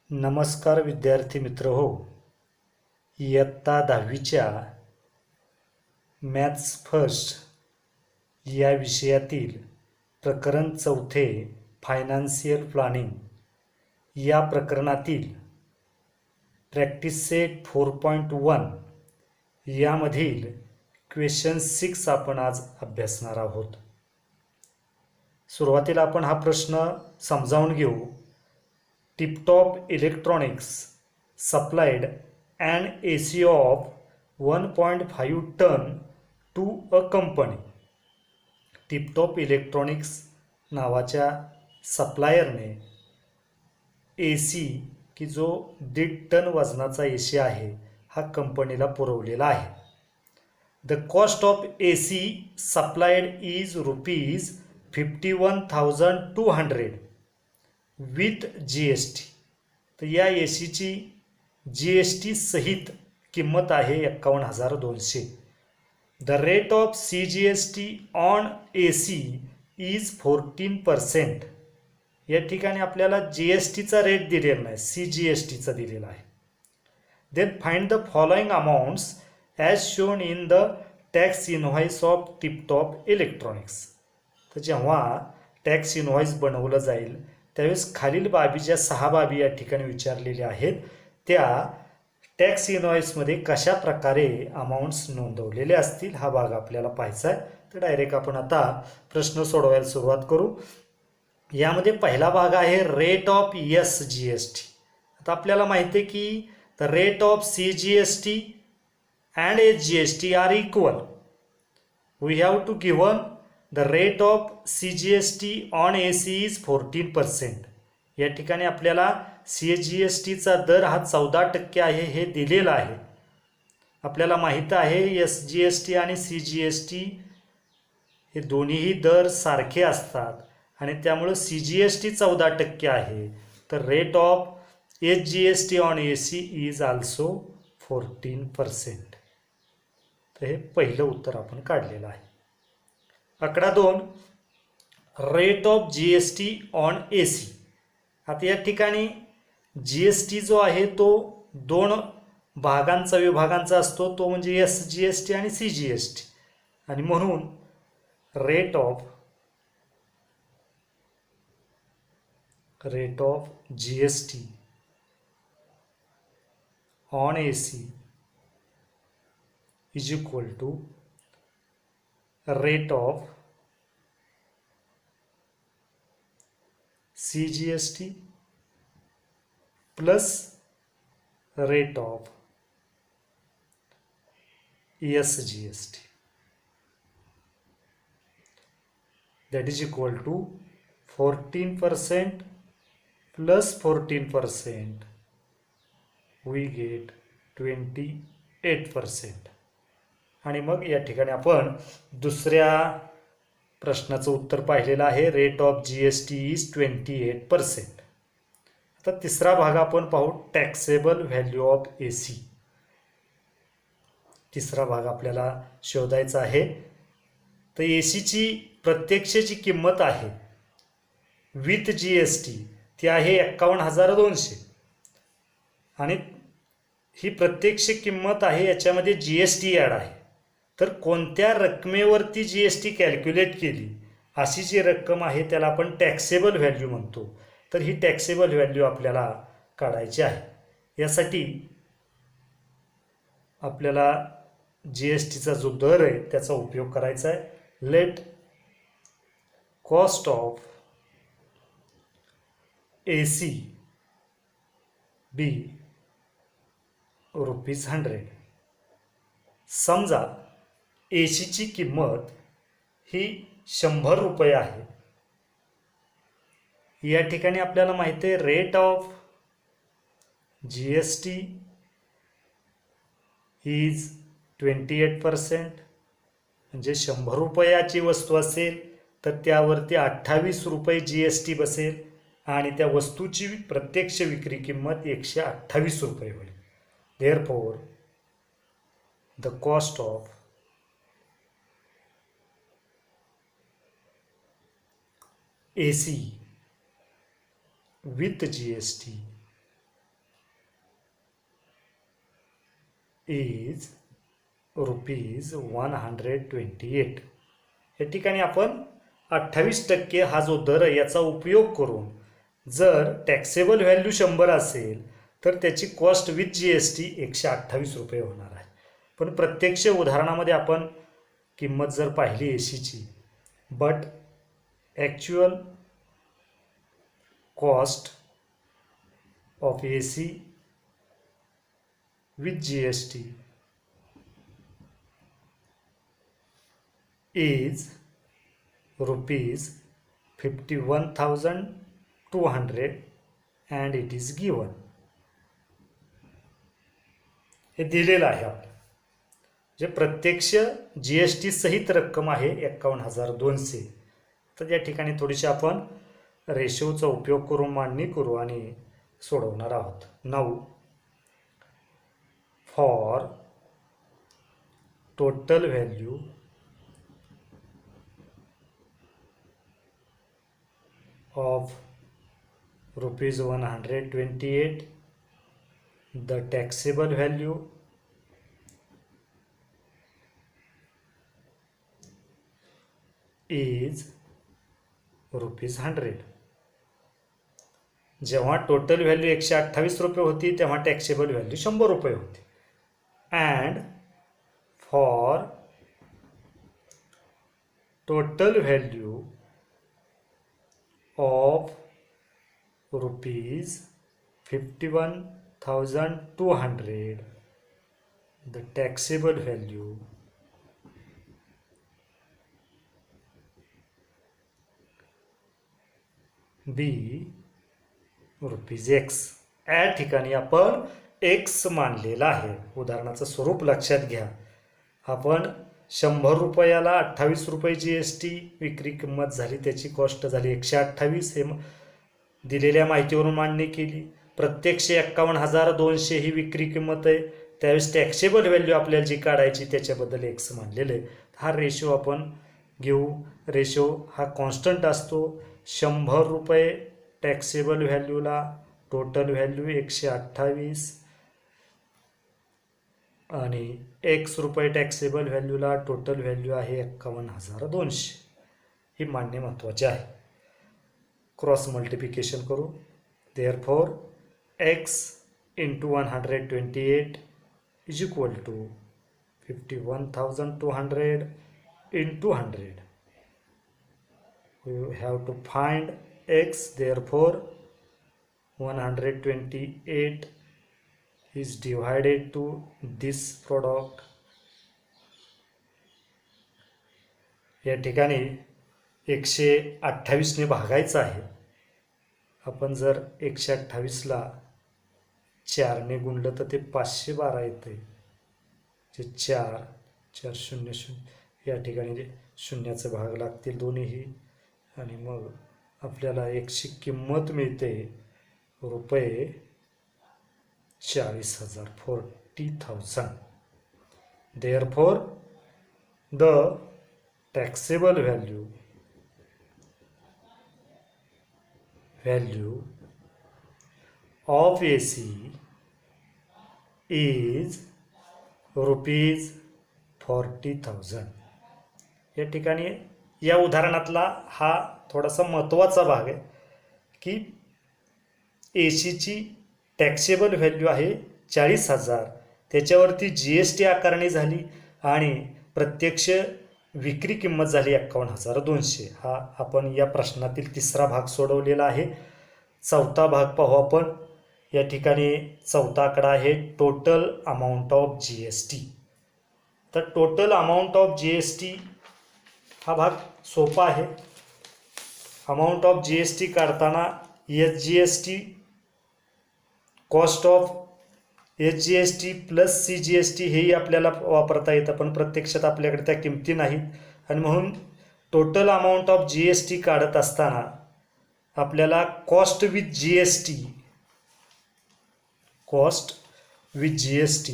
नमस्कार विद्यार्थी मित्र हो. इयत्ता 10वीच्या मॅथ्स फर्स्ट या विषयातील प्रकरण 4 फायनान्शियल प्लॅनिंग या प्रकरणातील प्रॅक्टिस सेट 4.1 यामधील क्वेश्चन 6 आपण आज अभ्यासणार आहोत. सुरुवातीला आपण हा प्रश्न समजावून घेऊ. Tiptop electronics supplied an AC of 1.5 ton to a company. Tiptop electronics नावाच्या सप्लायरने AC की जो 1.5 टन वजनाचा AC आहे हा कंपनीला पुरवलेला आहे. The cost of AC supplied is ₹51,200 with GST. तर या ACची GST सहित किंमत आहे 51,200. The rate of CGST on AC is 14%. या ठिकाणी आपल्याला GSTचा रेट दिलेला नाही, CGSTचा दिलेला आहे. Then find the following amounts as shown in the tax invoice of Tiptop Electronics. तर जेव्हा टॅक्स इनव्हॉइस बनवलं जाईल त्यावेळेस खालील बाबी ज्या 6 बाबी या ठिकाणी विचारलेल्या आहेत त्या टॅक्स इनव्हॉइसमध्ये कशा प्रकारे अमाऊंट्स नोंदवलेले असतील हा भाग आपल्याला पाहायचा आहे. तर डायरेक्ट आपण आता प्रश्न सोडवायला सुरुवात करू. यामध्ये पहिला भाग आहे रेट ऑफ SGST. आता आपल्याला माहिती आहे की the rate of CGST and SGST are equal. We have to given the rate of CGST on AC is 14%. या ठिकाणी आपल्याला CGSTचा दर हा 14% आहे हे दिलेलं आहे. आपल्याला माहीत आहे SGST आणि CGST हे दोन्हीही दर सारखे असतात आणि त्यामुळं CGST 14% आहे. तर rate of SGST on AC is also 14%. तर हे पहिलं उत्तर आपण काढलेलं आहे. आकडा 2 rate of GST on AC. आता या ठिकाणी GST जो आहे तो 2 विभागांचा असतो, तो म्हणजे SGST आणि CGST. आणि म्हणून rate of GST on AC is equal to rate of CGST plus rate of SGST. that is equal to 14% plus 14% we get 28%. आणि मग या ठिकाणी आपण दुसऱ्या प्रश्नाचं उत्तर पाहिलेलं आहे. Rate of GST is 28%. आता तिसरा भाग आपण पाहू टॅक्सेबल व्हॅल्यू ऑफ AC. तिसरा भाग आपल्याला शोधायचा आहे. तर ACची प्रत्यक्षाची किंमत आहे विथ GST ती आहे 51,200 आणि ही प्रत्यक्ष किंमत आहे, याच्यामध्ये GST ॲड आहे. तर कोणत्या रकमेवरती GST कॅल्क्युलेट केली अशी जी रक्कम आहे त्याला आपण टॅक्सेबल व्हॅल्यू म्हणतो. तर ही टॅक्सेबल व्हॅल्यू आपल्याला काढायची आहे. यासाठी आपल्याला GSTचा जो दर आहे त्याचा उपयोग करायचा आहे. लेट कॉस्ट ऑफ AC बी ₹100. समजा ACची किंमत ही ₹100 आहे. या ठिकाणी आपल्याला माहिती आहे रेट ऑफ GST इज 28%. म्हणजे ₹100ची वस्तू असेल तर त्यावरती ₹28 GST बसेल आणि त्या वस्तूची प्रत्यक्ष विक्री किंमत ₹128 होईल. Therefore the cost of AC with GST is ₹128. या ठिकाणी आपण 28% हा जो दर आहे याचा उपयोग करून जर टॅक्सेबल व्हॅल्यू 100 असेल तर त्याची कॉस्ट विथ GST ₹128 होणार आहे. पण प्रत्यक्ष उदाहरणामध्ये आपण किंमत जर पाहिली एसीची, but actual cost of AC with GST is ₹51,200 and it is given. हे दिलेलं आहे आपलं, जे प्रत्यक्ष GST सहित रक्कम आहे 51,200. तर या ठिकाणी थोडीशी आपण रेशोचा उपयोग करून मांडणी करू आणि सोडवणार आहोत. Now for total value of ₹128, the taxable value is ₹100. जेव्हा टोटल व्हॅल्यू ₹128 होती तेव्हा टॅक्सेबल व्हॅल्यू ₹100 होती. And for total value of ₹51,200, the taxable value be ₹X. या ठिकाणी आपण X मानलेला आहे. उदाहरणाचं स्वरूप लक्षात घ्या. आपण ₹100 ₹28 GST विक्री किंमत झाली, त्याची कॉस्ट झाली 128. हे दिलेल्या माहितीवरून मांडणी केली. प्रत्यक्ष 51,200 ही विक्री किंमत आहे. त्यावेळेस टॅक्सेबल व्हॅल्यू आपल्याला जी काढायची त्याच्याबद्दल X मानलेलं आहे. हा रेशो आपण घेऊ. रेशो हा कॉन्स्टंट असतो. ₹100 टॅक्सेबल व्हॅल्यूला टोटल व्हॅल्यू 128 आणि ₹X टॅक्सेबल व्हॅल्यूला टोटल व्हॅल्यू आहे 51,200. ही मांडणी महत्त्वाची आहे. क्रॉस मल्टिप्लिकेशन करू. Therefore X × 128 is equal to 51,200 × 100. We have to find X. Therefore 128 is divided to this product. या ठिकाणी 128 ने भागायचं आहे. आपण जर 128ला 4 ने गुणलं तर ते 512 येते. जे 4 4 0 0 या ठिकाणी शून्याचे भाग लागतील दोन्हीही आणि मग आपल्याला Xची किंमत मिळते ₹40,000 40,000. Therefore the taxable value of AC is ₹40,000. या ठिकाणी या उदाहरणातला हा थोडासा महत्त्वाचा भाग आहे की एसीची टॅक्सेबल व्हॅल्यू आहे 40,000, त्याच्यावरती GST आकारणी झाली आणि प्रत्यक्ष विक्री किंमत झाली 51,200. हा आपण या प्रश्नातील तिसरा भाग सोडवलेला आहे. चौथा भाग पाहू आपण. या ठिकाणी चौथा आकडा आहे टोटल अमाऊंट ऑफ GST. तर टोटल अमाऊंट ऑफ GST हा भाग सोपा आहे. अमाऊंट ऑफ GST काढताना SGST cost of SGST plus CGST हेही आपल्याला वापरता येतं, पण प्रत्यक्षात आपल्याकडे त्या किमती नाहीत आणि म्हणून टोटल अमाऊंट ऑफ GST काढत असताना आपल्याला cost with GST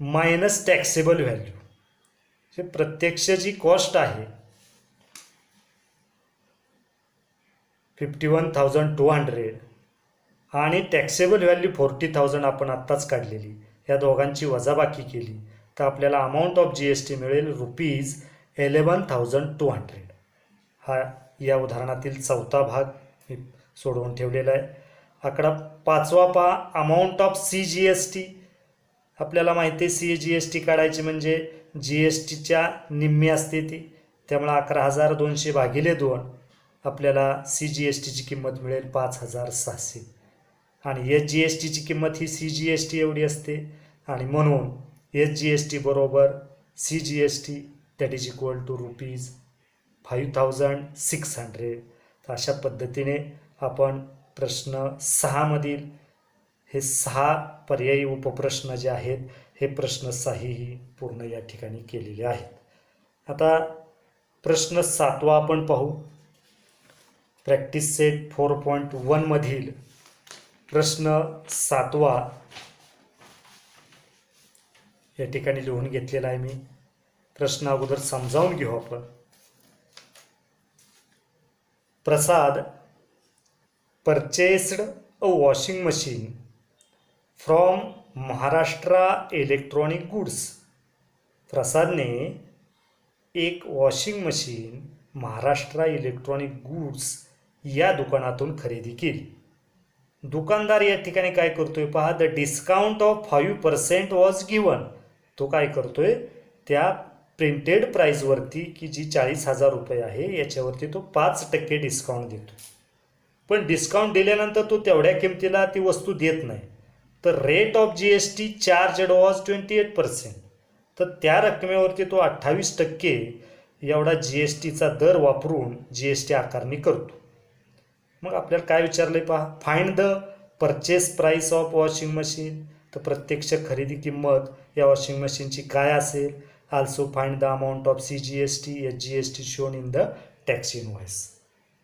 minus taxable value, हे प्रत्यक्ष जी कॉस्ट आहे 51,200 आणि टॅक्सेबल व्हॅल्यू 40,000 आपण आत्ताच काढलेली, या दोघांची वजाबाकी केली तर आपल्याला अमाऊंट ऑफ GST मिळेल ₹11,200. हा या उदाहरणातील चौथा भाग मी सोडवून ठेवलेला आहे. आकडा 5वा पहा, अमाऊंट ऑफ CGST. आपल्याला माहिती आहे CGST काढायची म्हणजे GSTच्या निम्मी असते ती, त्यामुळे 11,200 भागिले 2 आपल्याला CGSTची किंमत मिळेल 5,600. आणि SGSTची किंमत ही CGST एवढी असते आणि म्हणून SGST बरोबर CGST that is equal to ₹5,600. तर अशा पद्धतीने आपण प्रश्न 6मधील हे 6 पर्यायी उपप्रश्न जे आहेत हे प्रश्न 6ही पूर्ण या ठिकाणी केलेले आहेत. आता प्रश्न 7वा आपण पाहू. प्रॅक्टिस सेट 4.1 मधील प्रश्न 7वा या ठिकाणी लिहून घेतलेला आहे मी. प्रश्न अगोदर समजावून घेऊ आपण. Prasad purchased a washing machine from Maharashtra electronic goods. प्रसादने एक washing machine Maharashtra electronic goods या दुकानातून खरेदी केली. दुकानदार या ठिकाणी काय करतोय पहा, the discount of 5% was given. तो काय करतोय, त्या प्रिंटेड प्राईजवरती की जी 40,000 रुपये आहे याच्यावरती तो 5% डिस्काउंट देतो. पण डिस्काउंट दिल्यानंतर तो तेवढ्या किमतीला ती वस्तू देत नाही. तर rate of GST charged was 28%. तर त्या रकमेवरती तो 28% एवढा GSTचा दर वापरून GST आकारणी करतो. मग आपल्याला काय विचारलं आहे पहा, find the purchase price of washing machine. तर प्रत्यक्ष खरेदी किंमत या वॉशिंग मशीनची काय असेल. Also find the amount of CGST SGST shown in the tax invoice.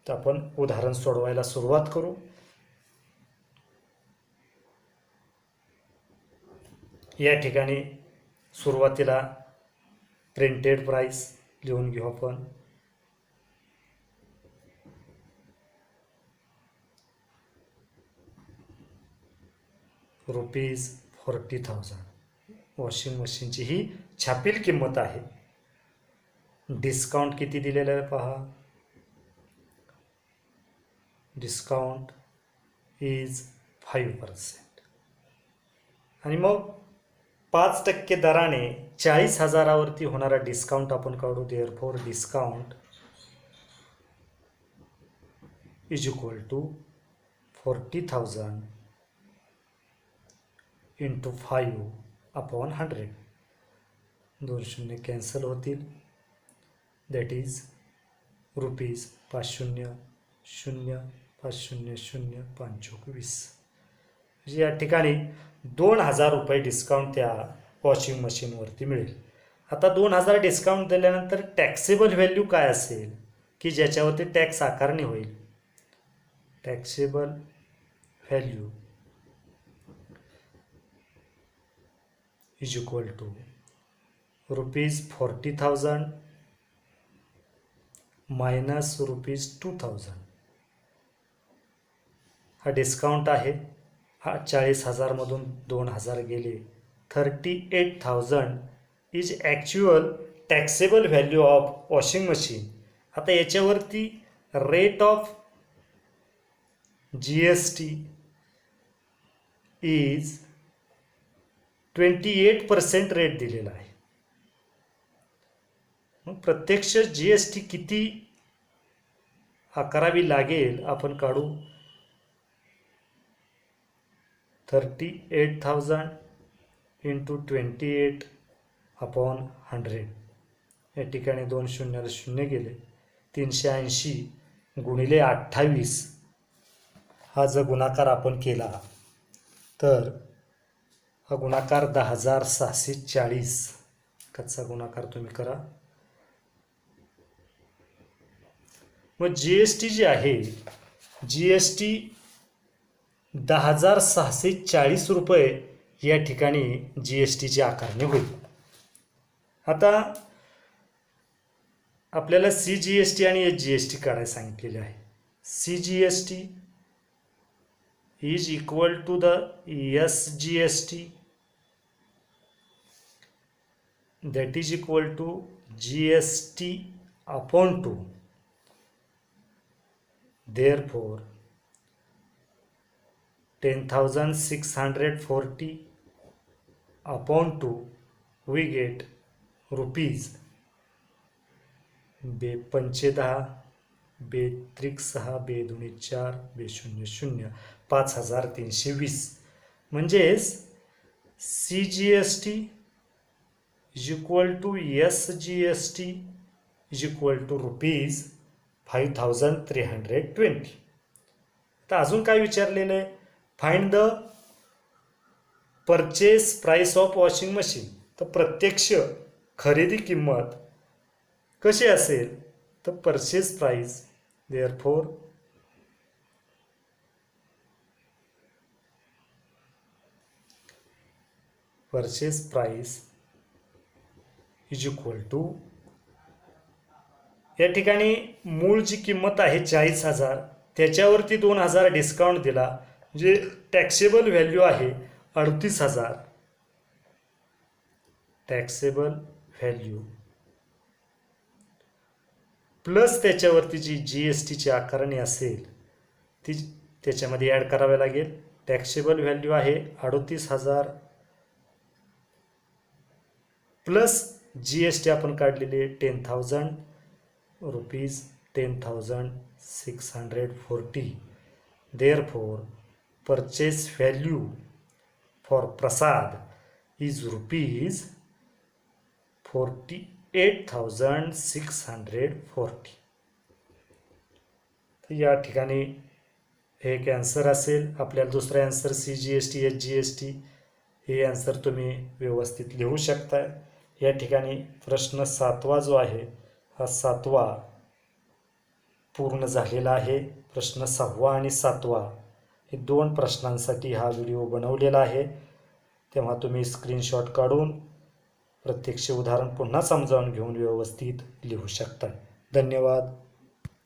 तर आपण उदाहरण सोडवायला सुरुवात करू. या ठिकाणी सुरुवातीला प्रिंटेड प्राईस लिहून घेऊ आपण. ₹40,000 वॉशिंग मशीनची ही छापील किंमत आहे. डिस्काउंट किती दिलेलं आहे पहा, डिस्काउंट इज 5%. आणि मग 5% दराने 40,000वरती होणारा डिस्काउंट आपण काढू. Therefore discount is equal to 40,000 into 5/100. 2 शून्य कॅन्सल होतील. That is ₹5,000,500,520. म्हणजे या ठिकाणी 2,000 रुपये डिस्काउंट त्या वॉशिंग मशीनवरती मिळेल. आता 2,000 डिस्काउंट दिल्यानंतर टॅक्सेबल व्हॅल्यू काय असेल की ज्याच्यावरती टॅक्स आकारणी होईल. Taxable value is equal to ₹40,000 minus ₹2,000. हा डिस्काउंट आहे. हा 40,000मधून 2,000 गेले. 38,000 is actual taxable value of washing machine. आता याच्यावरती rate of GST is 28% rate दिलेला आहे. मग प्रत्यक्ष GST किती आकारावी लागेल आपण काढू. 38,000 इंटू 28/100. या ठिकाणी 2 शून्याला शून्य गेले. 380 गुणिले 28 हा जर गुणाकार आपण केला तर हा गुणाकार 10,640. कच्चा गुणाकार तुम्ही करा. मग GST जी आहे, GST 10,640 रुपये या ठिकाणी GSTची आकारणी होईल. आता आपल्याला CGST आणि SGST काढायला सांगितलेले आहे. CGST is equal to the SGST, that is equal to GST upon 2. Therefore 10,640 upon 2 we get rupees 2,510, 2,6, 2,4, 2,0, 5,320. म्हणजेच CGST is equal to SGST is equal to rupees 5,320. तर अजून काय विचारलेलं आहे? Find the purchase price of washing machine. तर प्रत्यक्ष खरेदी किंमत कशी असेल? तर purchase price, therefore purchase price is equal to, या ठिकाणी मूळ जी किंमत आहे 40,000 त्याच्यावरती 2,000 डिस्काउंट दिला, म्हणजे टॅक्सेबल व्हॅल्यू आहे 38,000. टॅक्सेबल व्हॅल्यू प्लस त्याच्यावरती जी GSTची आकारणी असेल ती त्याच्यामध्ये ॲड करावी लागेल. टॅक्सेबल व्हॅल्यू आहे 38,000 प्लस GST आपण काढलेली 10,000 rupees, 10,640. Therefore purchase value for Prasad is rupees 48,640. तर या ठिकाणी हे एक ॲन्सर असेल. आपल्याला दुसरा ॲन्सर CGST SGST हे ॲन्सर तुम्ही व्यवस्थित लिहू शकता. या ठिकाणी प्रश्न 7वा जो आहे हा 7वा पूर्ण झालेला आहे. प्रश्न 6वा आणि 7वा हे 2 प्रश्नांसाठी हा व्हिडिओ बनवलेला आहे. तेव्हा तुम्ही स्क्रीनशॉट काढून प्रत्यक्ष उदाहरण पुन्हा समजावून घेऊन व्यवस्थित लिहू शकता. धन्यवाद.